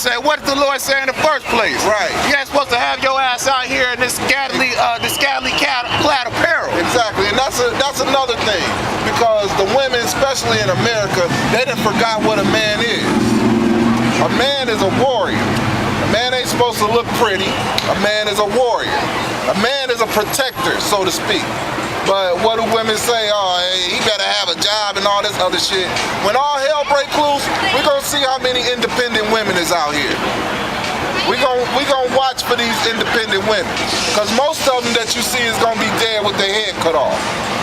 say? What did the Lord say in the first place? Right. You ain't supposed to have your ass out here in this scantily clad apparel. Exactly, and that's another thing, because the women, especially in America, they done forgot what a man is. A man is a warrior. A man ain't supposed to look pretty. A man is a warrior. A man is a protector, so to speak. But what do women say? Oh, hey, he better have a job and all this other shit. When all hell break loose, we're gonna see how many independent women is out here. We gonna watch for these independent women, because most of them that you see is gonna be dead with their head cut off,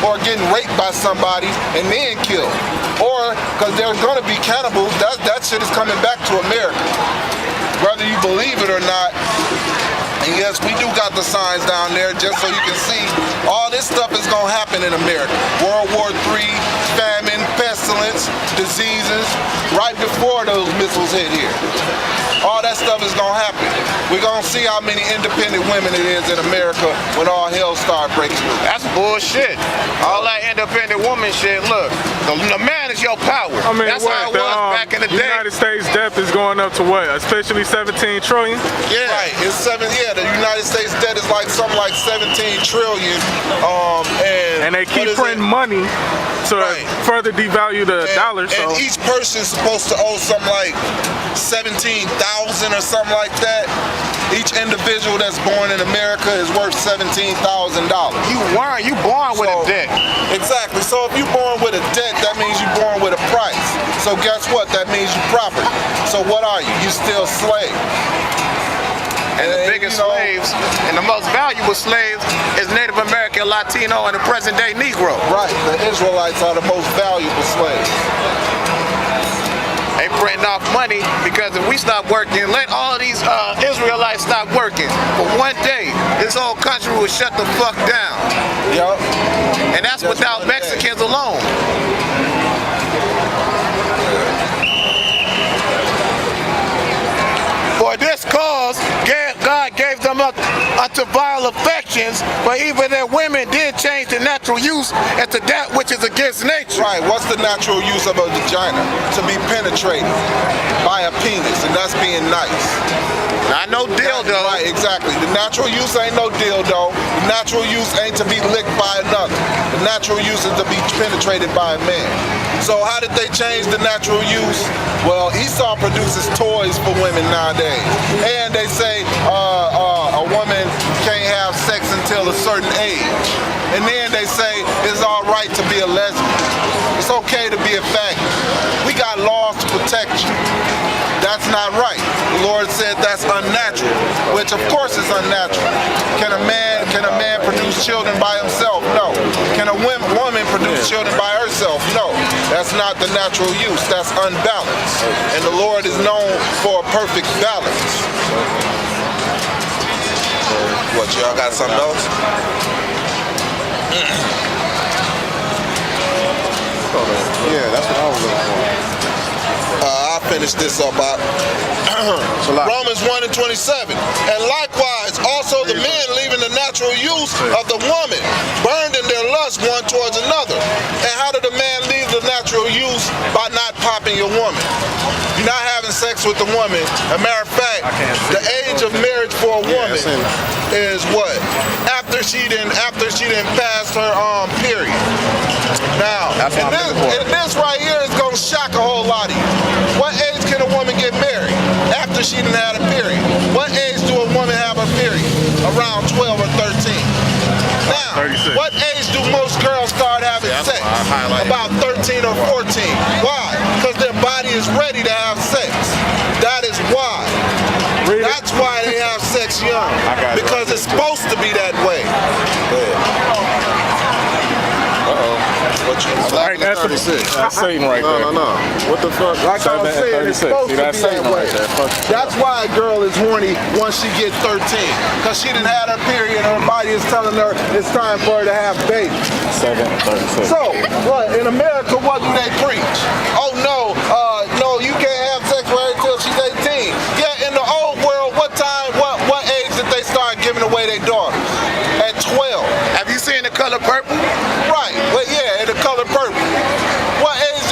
or getting raped by somebody and then killed, or because there's gonna be cannibals. That shit is coming back to America, whether you believe it or not. And yes, we do got the signs down there, just so you can see all this stuff is gonna happen in America. World War III, famine, pestilence, diseases, right before those missiles hit here. All that stuff is gonna happen. We're gonna see how many independent women it is in America when all hell start breaking loose. That's bullshit. All that independent woman shit, look, the man is your power. I mean, that's how it was back in the day. United States debt is going up to what? Especially 17 trillion? Yeah. Right, it's the United States debt is like something like 17 trillion. And they keep printing money to further devalue the dollar. And each person's supposed to owe something like 17,000 or something like that. Each individual that's born in America is worth $17,000. You born with a debt. Exactly. So if you're born with a debt, that means you're born with a price. So guess what? That means you're property. So what are you? You're still a slave. And the biggest slaves and the most valuable slaves is Native American, Latino, and the present day Negro. Right. The Israelites are the most valuable slaves. They printing off money, because if we stop working, let all these Israelites stop working for one day, this whole country will shut the fuck down. Yup. And that's just without Mexicans alone. For this cause, God gave them up unto vile affections, but even their women did change the natural use into that which is against nature. Right, what's the natural use of a vagina? To be penetrated by a penis, and that's being nice. Not no dildo. Right, exactly. The natural use ain't no dildo. The natural use ain't to be licked by another. The natural use is to be penetrated by a man. So how did they change the natural use? Well, Esau produces toys for women nowadays. And they say a woman can't have sex until a certain age. And then they say it's all right to be a lesbian. It's okay to be a faggot. We got laws to protect you. That's not right. The Lord said that's unnatural, which of course is unnatural. Can a man produce children by himself? No. Can a woman produce children by herself? No. That's not the natural use. That's unbalanced. And the Lord is known for a perfect balance. What, y'all got something else? Yeah, that's what I was looking for. I'll finish this up. Romans 1 and 27. And likewise, also the men leaving the natural use of the woman, burned in their lust one towards another. And how did the man leave the natural use? By not popping your woman. You're not having sex with the woman. As a matter of fact, the age of marriage for a woman is what? After she didn't pass her period. Now, and this right here is gonna shock a whole lot of you. What age can a woman get married? After she didn't have a period. What age do a woman have a period? Around 12 or 13. Now, 36. what age do most girls start having sex? About 13 or 14. Why? Because their body is ready to have sex. That is why. That's why they have sex young. Because it's supposed to be that way. Right, that's 36. That's Satan right there. No. What the fuck? Like I was saying, it's supposed to be that way. That's why a girl is horny once she gets 13. Because she didn't have her period and her body is telling her it's time for her to have babies. 36. So, what, in America, what do they preach? Oh no, you can't have sex with her until she's 18. Yeah, in the old world, what age did they start giving away their daughters? At 12. Have you seen The Color Purple? Right, well yeah, The Color Purple. What age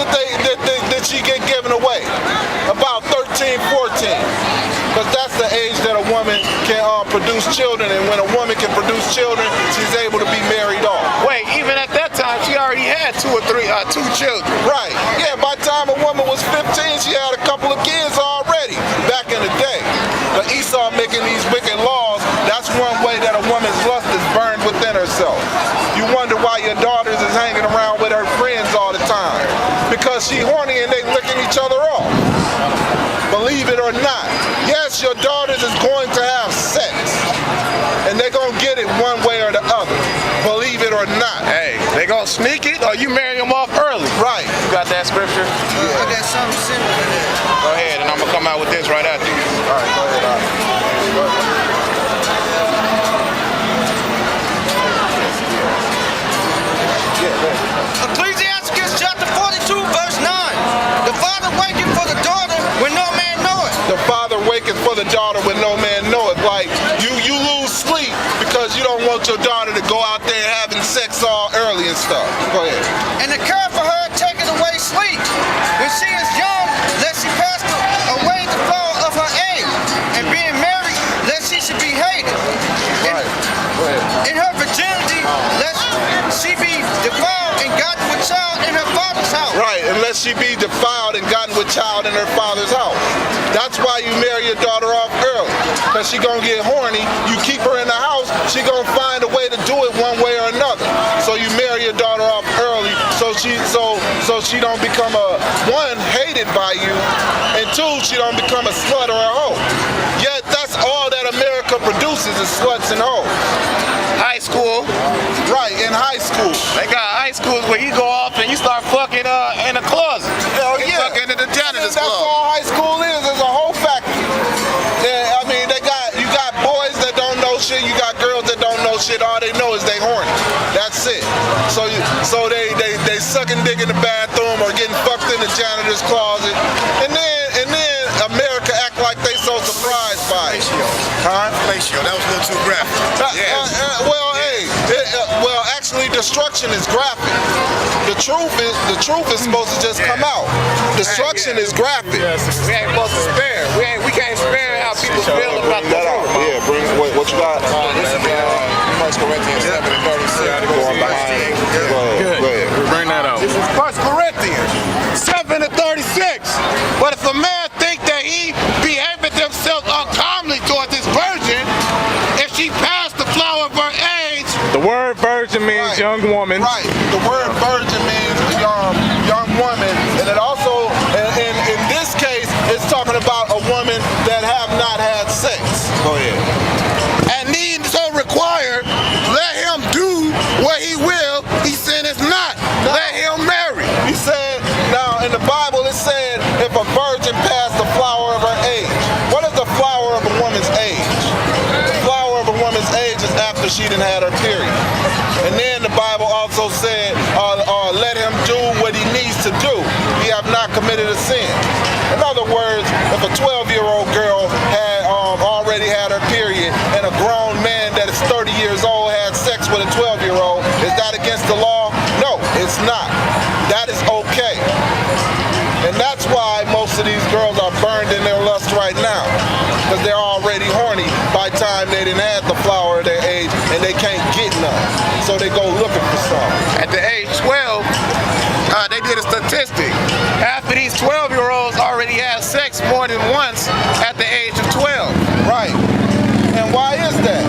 did she get given away? About 13, 14. produce children, and when a woman can produce children, she's able to be married off. Wait, even at that time, she already had two children. Right. Yeah, by the time a woman was 15, she had a couple of kids already, back in the day. But Esau making these wicked laws, that's one way that a woman's lust is burned within herself. You wonder why your daughters is hanging around with her friends all the time. Because she horny and they licking each other off. Believe it or not. Yes, your daughters is going to have sex. And they're going to get it one way or the other. Believe it or not. Hey, they going to sneak it or you marry them off early. Right. You got that scripture? I got something similar to that. Go ahead, and I'm going to come out with this right after you. All right, go ahead. Ecclesiastes chapter 42, verse 9. The father waketh for the daughter when no man knoweth. The father waketh for the daughter when no man knoweth. Like, you lose sleep because you don't want your daughter to go out there having sex all early and stuff. Go ahead. And the care for her taketh away sleep. When she is young, lest she pass away the flower of her age. And being married, lest she should be hated. Right. Go ahead. In her virginity, lest she be defiled and gotten with child in her father's house. Right, unless she be defiled and gotten with child in her father's house. That's why you marry your daughter off early. Because she gonna get horny, you keep her in the house, she gonna find a way to do it one way or another. So you marry your daughter off early so she don't become one, hated by you, and two, she don't become a slut or a hoe. Yet that's all that America produces is sluts and hoes. High school. Right, in high school. They got high schools where you go off and you start fucking in a closet. Hell You yeah. fucking in the janitor's That's club. all high school is a whole factory. Yeah, I mean, you got boys that don't know shit, you got girls that don't know shit, all they know is they horny. That's it. So they sucking dick in the bathroom or getting fucked in the janitor's closet. And then America act like they so surprised by it. Huh? Ratio, that was a little too graphic. Well, actually, destruction is graphic. The truth is supposed to just come out. Destruction is graphic. We ain't supposed to spare. We can't spare how people feel about the truth. Yeah, bring what you got. This is 1 Corinthians 7:36. Going behind. Go ahead. Bring that out. This is 1 Corinthians 7:36. But if a man think that he behaveth himself uncommonly towards his virgin, if she passed the flower of her age. The word virgin means Right. young woman. Right. The word virgin means young woman, and it also, in this case, it's talking about a woman that have not had sex. Go ahead. And need so required, let him do what he will, he sinneth not. Let him marry. He said, now in the Bible it said, if a virgin passed the flower of her age. What is the flower of a woman's age? The flower of a woman's age is after she done had her period. And then the Bible also said, let him do what he needs to do. He have not committed a sin. In other words, if a 12-year-old girl had already had her period and a grown man that is 30 years old had sex with a 12-year-old, is that against the law? No, it's not. That is okay. And that's why most of these girls are burned in their lust right now. Because they're already horny by the time they didn't have the flower of their age and they can't get none. So they go looking for some. At the age 12, they did a statistic. Half of these 12-year-olds already had sex more than once at the age of 12. Right. And why is that?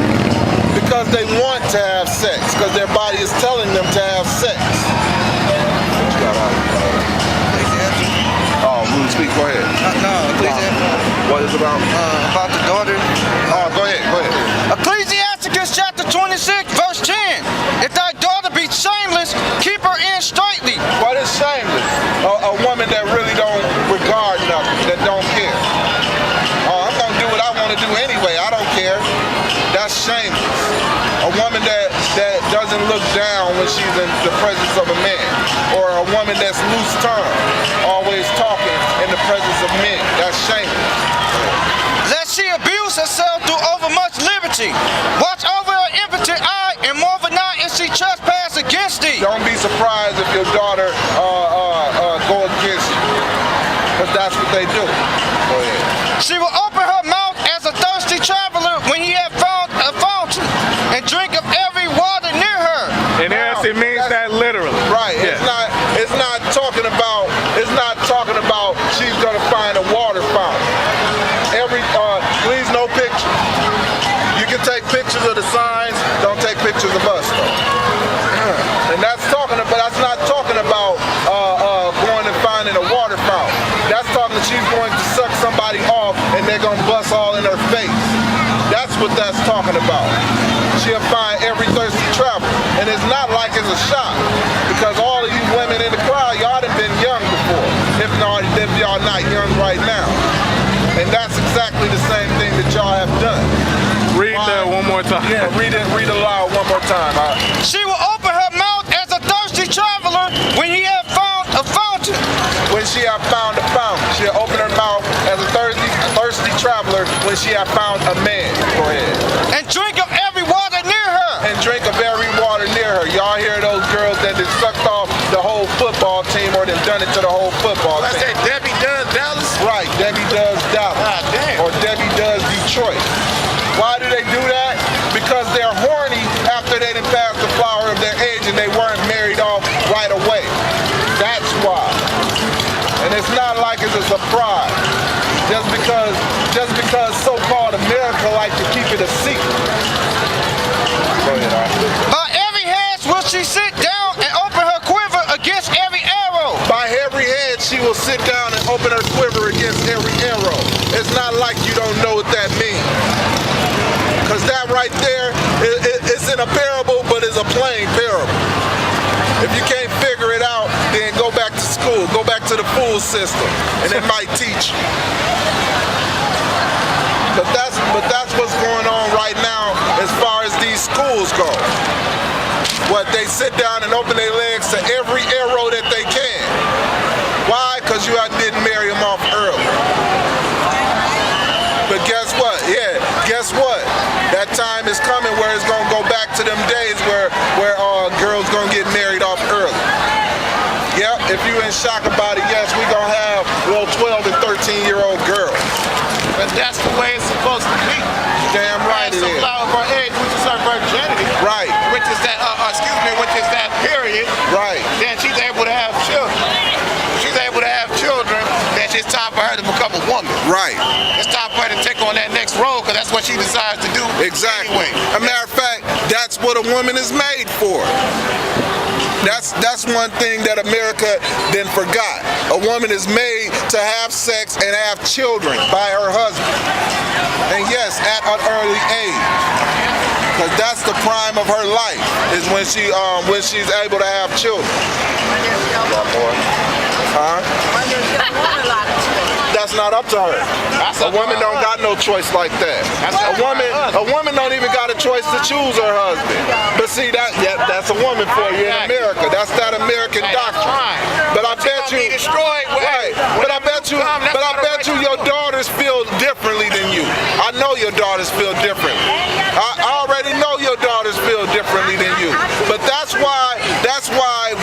Because they want to have sex. Because their body is telling them to have sex. Oh, Rude, speak. Go ahead. No, Ecclesiastes. What is it about? About the daughter. Oh, go ahead. Go ahead. Ecclesiastes chapter 26, verse 10. If thy daughter be shameless, keep her in straightly. What is shameless? A woman that really don't regard nothing, that don't care. I'm going to do what I want to do anyway. I don't care. That's shameless. A woman that doesn't look down when she's in the presence of a man. Or a woman that's loose-tongued, always talking in the presence of men. That's shameless. Lest she abuse herself through overmuch liberty. Watch over her impotent eye, and moreover not if she trespass against thee. Don't be surprised if your daughter go against you. Because that's what they do. Go ahead. She will open her mouth as a thirsty traveler when he hath found and drink of every water near her. And yes, it means that literally. Right. Yeah. It's not talking about she's gonna find a water fountain. Please no picture. You can take pictures of the signs, don't take pictures of us though. And that's not talking about going and finding a water fountain. That's talking she's going to suck somebody off and they're gonna bust all in her face. That's what that's talking about. She'll find every thirsty traveler. And it's not like it's a shot, because all of you women in the crowd, y'all done been young before, if y'all not young right now. And that's exactly the same thing that y'all have done. Read that one more time. Yeah, read aloud one more time. She will open her mouth as a thirsty traveler when he have found a fountain. When she have found a fountain. She'll open her mouth as a thirsty traveler when she have found a man. Go ahead. And drink of every water near her. And drink of every water near her. Y'all hear those girls that just sucked off the whole football team or done done it to the whole football team. I said Debbie does Dallas? Right, Debbie does Dallas. God damn. Or Debbie does Detroit. Why do they do that? Because they're horny after they done passed the flower of their age and they weren't married off right away. That's why. And it's not like it's a surprise. Just because so-called America like to keep it a secret. Go ahead, Arthur. By every hedge will she sit down and open her quiver against every arrow. By every head she will sit down and open her quiver against every arrow. It's not like you don't know what that means. Because that right there, it's in a parable, but it's a plain parable. If you can't figure it out, then go back to school. Go back to the fool system, and it might teach you. But that's what's going on right now as far as these schools go. What, they sit down and open their legs to every arrow that they can. Why? Because you didn't marry them off early. But guess what? Yeah, guess what? That time is coming where it's gonna go back to them days where girls gonna get married off early. Yep, if you in shock about it, yes, we gonna have little 12 and 13-year-old girls. But that's the way it's supposed to be. Damn right it is. Flower of her age, which is her virginity. Right. Which is that period. Right. Then she's able to have children. She's able to have children, then it's time for her to become a woman. Right. It's time for her to take on that next role, because that's what she decides to do. Exactly. Anyway. As a matter of fact, that's what a woman is made for. That's one thing that America then forgot. A woman is made to have sex and have children by her husband. And yes, at an early age. Because that's the prime of her life, is when she's able to have children. Huh? That's not up to her. A woman don't got no choice like that. A woman don't even got a choice to choose her husband. But see, that's a woman for you in America. That's that American doctrine. But I bet you, right? But I bet you your daughters feel differently than you. I know your daughters feel differently. I already know your daughters feel differently than you. But that's why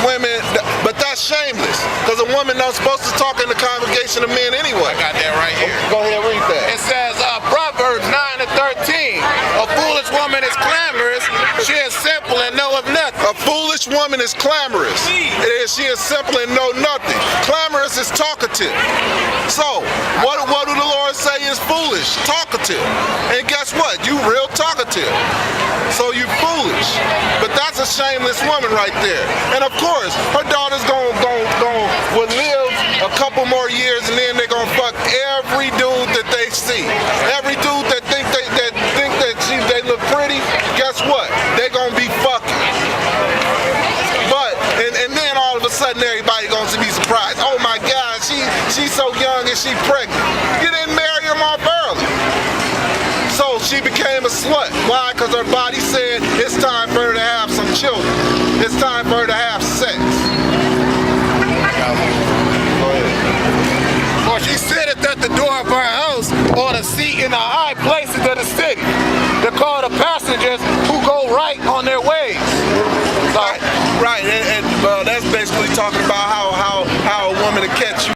women. But that's shameless, because a woman not supposed to talk in the congregation of men anyway. I got that right here. Go ahead, read that. It says, Proverbs 9 and 13. A foolish woman is clamorous. She is simple and knoweth nothing. A foolish woman is clamorous. She is simple and know nothing. Clamorous is talkative. So, what do the Lord say is foolish? Talkative. And guess what? You real talkative. So you foolish. But that's a shameless woman right there. And of course, her daughter's will live a couple more years, and then they're gonna fuck every dude that they see. Every dude that think they look pretty, guess what? They're gonna be fucking. But and then all of a sudden everybody gonna be surprised. Oh my God, she's so young and she pregnant. You didn't marry him off early. So she became a slut. Why? Because her body said it's time for her to have some children. It's time for her to have sex. For she sitteth at the door of her house, on a seat in the high places of the city, to call the passengers who go right on their ways. Right. And well, that's basically talking about how a woman will catch you